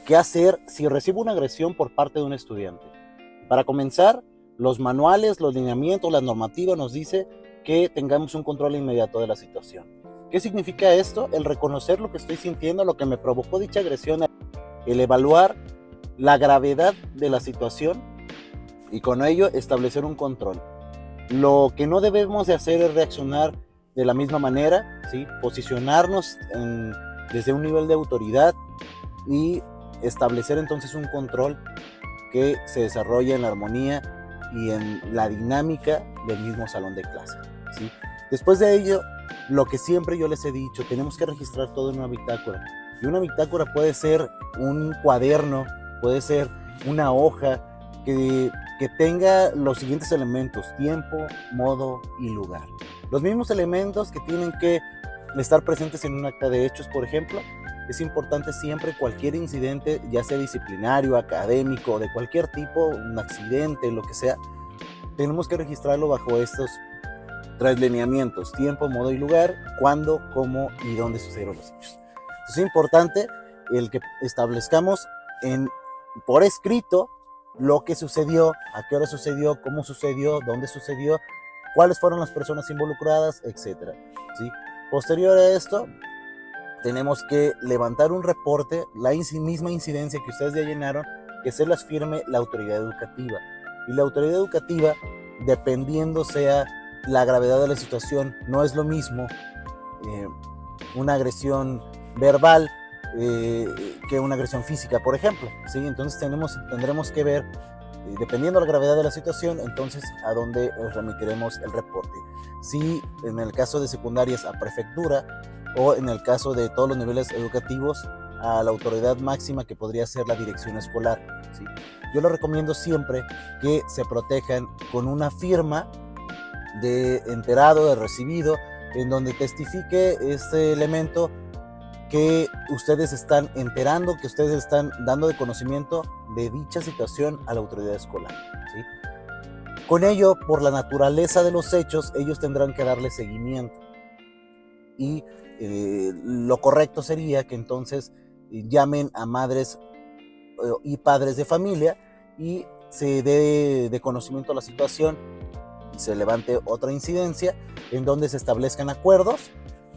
¿Qué hacer si recibo una agresión por parte de un estudiante? Para comenzar, los manuales, los lineamientos, la normativa nos dice que tengamos un control inmediato de la situación. ¿Qué significa esto? El reconocer lo que estoy sintiendo, lo que me provocó dicha agresión, el evaluar la gravedad de la situación y con ello establecer un control. Lo que no debemos de hacer es reaccionar de la misma manera, ¿sí? Posicionarnos desde un nivel de autoridad y establecer entonces un control que se desarrolla en la armonía y en la dinámica del mismo salón de clase, ¿sí? Después de ello, lo que siempre yo les he dicho, tenemos que registrar todo en una bitácora. Y una bitácora puede ser un cuaderno, puede ser una hoja que tenga los siguientes elementos: tiempo, modo y lugar. Los mismos elementos que tienen que estar presentes en un acta de hechos, por ejemplo. Es importante siempre cualquier incidente, ya sea disciplinario, académico, de cualquier tipo, un accidente, lo que sea, tenemos que registrarlo bajo estos tres lineamientos: tiempo, modo y lugar, cuándo, cómo y dónde sucedieron los hechos. Es importante el que establezcamos por escrito lo que sucedió, a qué hora sucedió, cómo sucedió, dónde sucedió, cuáles fueron las personas involucradas, etc. ¿Sí? Posterior a esto, tenemos que levantar un reporte, la misma incidencia que ustedes ya llenaron, que se las firme la autoridad educativa. Y la autoridad educativa, dependiendo sea la gravedad de la situación, no es lo mismo una agresión verbal que una agresión física, por ejemplo, ¿sí? Entonces tendremos que ver, dependiendo de la gravedad de la situación, entonces a dónde remitiremos el reporte. Si en el caso de secundarias, a prefectura, o en el caso de todos los niveles educativos, a la autoridad máxima, que podría ser la dirección escolar, ¿sí? Yo les recomiendo siempre que se protejan con una firma de enterado, de recibido, en donde testifique este elemento que ustedes están enterando, que ustedes están dando de conocimiento de dicha situación a la autoridad escolar, ¿sí? Con ello, por la naturaleza de los hechos, ellos tendrán que darle seguimiento. Y lo correcto sería que entonces llamen a madres y padres de familia y se dé de conocimiento a la situación y se levante otra incidencia en donde se establezcan acuerdos,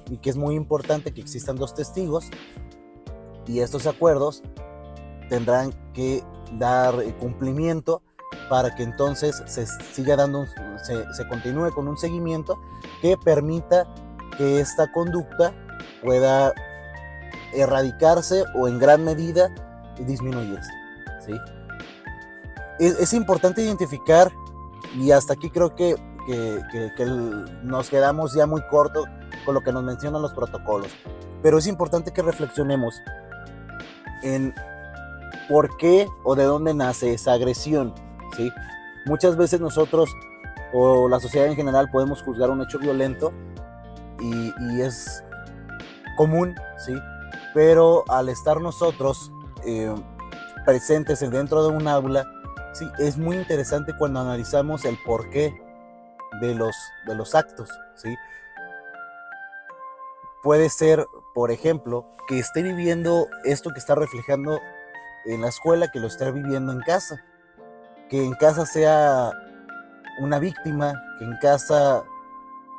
y que es muy importante que existan dos testigos, y estos acuerdos tendrán que dar cumplimiento para que entonces se continúe con un seguimiento que permita que esta conducta pueda erradicarse o en gran medida disminuirse, ¿sí? Es importante identificar, y hasta aquí creo que nos quedamos ya muy cortos con lo que nos mencionan los protocolos, pero es importante que reflexionemos en por qué o de dónde nace esa agresión, ¿sí? Muchas veces nosotros o la sociedad en general podemos juzgar un hecho violento y es común, ¿sí? Pero al estar nosotros presentes dentro de un aula, sí, es muy interesante cuando analizamos el porqué de los actos, ¿sí? Puede ser, por ejemplo, que esté viviendo esto que está reflejando en la escuela, que lo esté viviendo en casa, que en casa sea una víctima, que en casa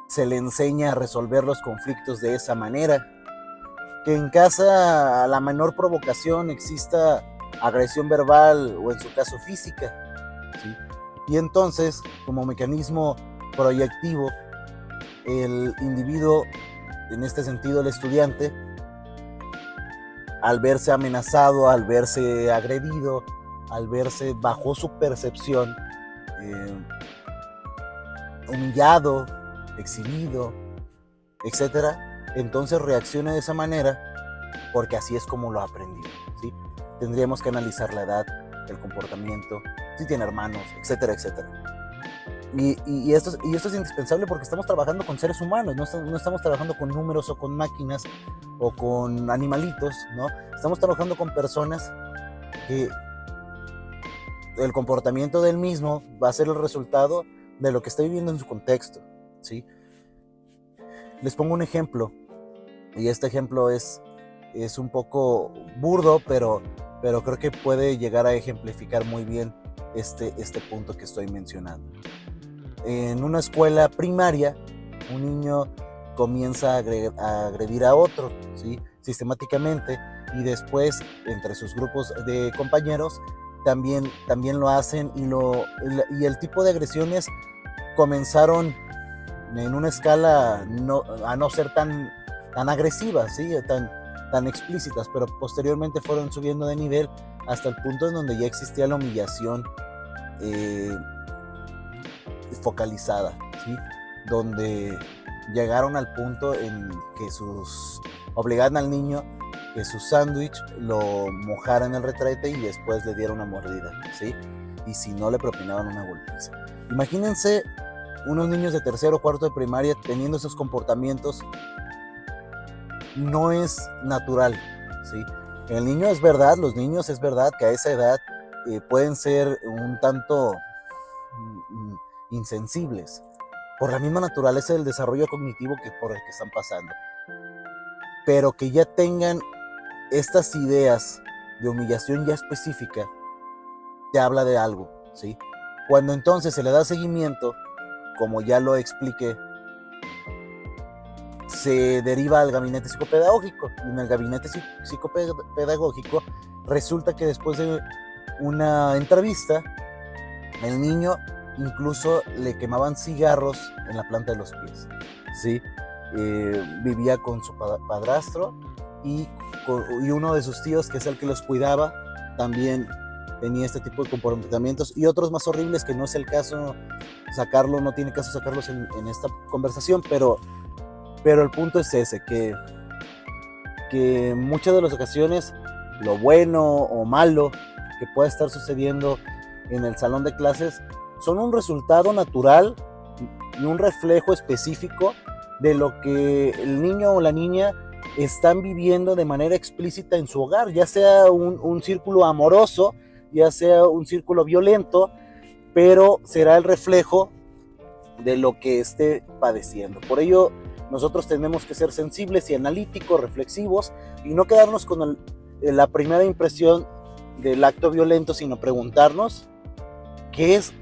se le enseña a resolver los conflictos de esa manera, que en casa a la menor provocación exista agresión verbal o en su caso física, ¿sí? Y entonces, como mecanismo proyectivo, el individuo, en este sentido el estudiante, al verse amenazado, al verse agredido, al verse bajo su percepción humillado, exhibido, etcétera, entonces reacciona de esa manera porque así es como lo ha aprendido, ¿sí? Tendríamos que analizar la edad, el comportamiento, si tiene hermanos, etcétera, etcétera. Y esto es indispensable porque estamos trabajando con seres humanos, no estamos trabajando con números o con máquinas o con animalitos, ¿no? Estamos trabajando con personas que el comportamiento del mismo va a ser el resultado de lo que está viviendo en su contexto, ¿sí? Les pongo un ejemplo, y este ejemplo es un poco burdo, pero pero creo que puede llegar a ejemplificar muy bien este punto que estoy mencionando. En una escuela primaria, un niño comienza a agredir a otro, ¿sí? Sistemáticamente, y después entre sus grupos de compañeros también lo hacen, y el tipo de agresiones comenzaron en una escala a no ser tan agresivas, ¿sí? tan explícitas, pero posteriormente fueron subiendo de nivel hasta el punto en donde ya existía la humillación focalizada, ¿sí? Donde llegaron al punto en que obligaban al niño que su sándwich lo mojara en el retrete y después le diera una mordida, ¿sí? Y si no, le propinaban una golpiza. Imagínense unos niños de tercero o cuarto de primaria teniendo esos comportamientos. No es natural, ¿sí? El niño los niños es verdad que a esa edad pueden ser un tanto insensibles por la misma naturaleza del desarrollo cognitivo por el que están pasando, pero que ya tengan estas ideas de humillación ya específica, te habla de algo, ¿sí? Cuando entonces se le da seguimiento, como ya lo expliqué, se deriva al gabinete psicopedagógico, y en el gabinete psicopedagógico resulta que después de una entrevista, el niño incluso le quemaban cigarros en la planta de los pies, ¿sí? Vivía con su padrastro y uno de sus tíos, que es el que los cuidaba, también tenía este tipo de comportamientos, y otros más horribles que no es el caso sacarlo, no tiene caso sacarlos en esta conversación, pero el punto es ese, que en muchas de las ocasiones lo bueno o malo que pueda estar sucediendo en el salón de clases son un resultado natural y un reflejo específico de lo que el niño o la niña están viviendo de manera explícita en su hogar, ya sea un círculo amoroso, ya sea un círculo violento, pero será el reflejo de lo que esté padeciendo. Por ello, nosotros tenemos que ser sensibles y analíticos, reflexivos, y no quedarnos con la primera impresión del acto violento, sino preguntarnos qué es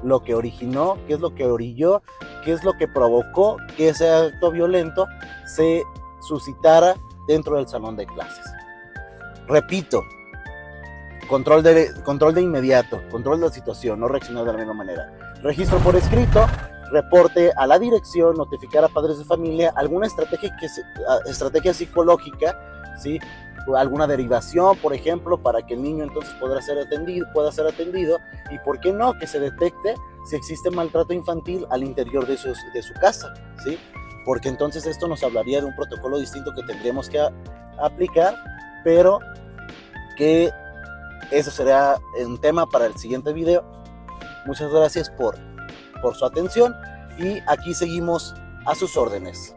lo que originó, qué es lo que orilló, qué es lo que provocó que ese acto violento se suscitara dentro del salón de clases. Repito, control de inmediato, control de la situación, no reaccionar de la misma manera. Registro por escrito, reporte a la dirección, notificar a padres de familia, alguna estrategia psicológica, ¿sí? Alguna derivación, por ejemplo, para que el niño entonces pueda ser atendido, y por qué no, que se detecte si existe maltrato infantil al interior de su casa, ¿sí? Porque entonces esto nos hablaría de un protocolo distinto que tendríamos que aplicar, pero que eso será un tema para el siguiente video. Muchas gracias por su atención, y aquí seguimos a sus órdenes.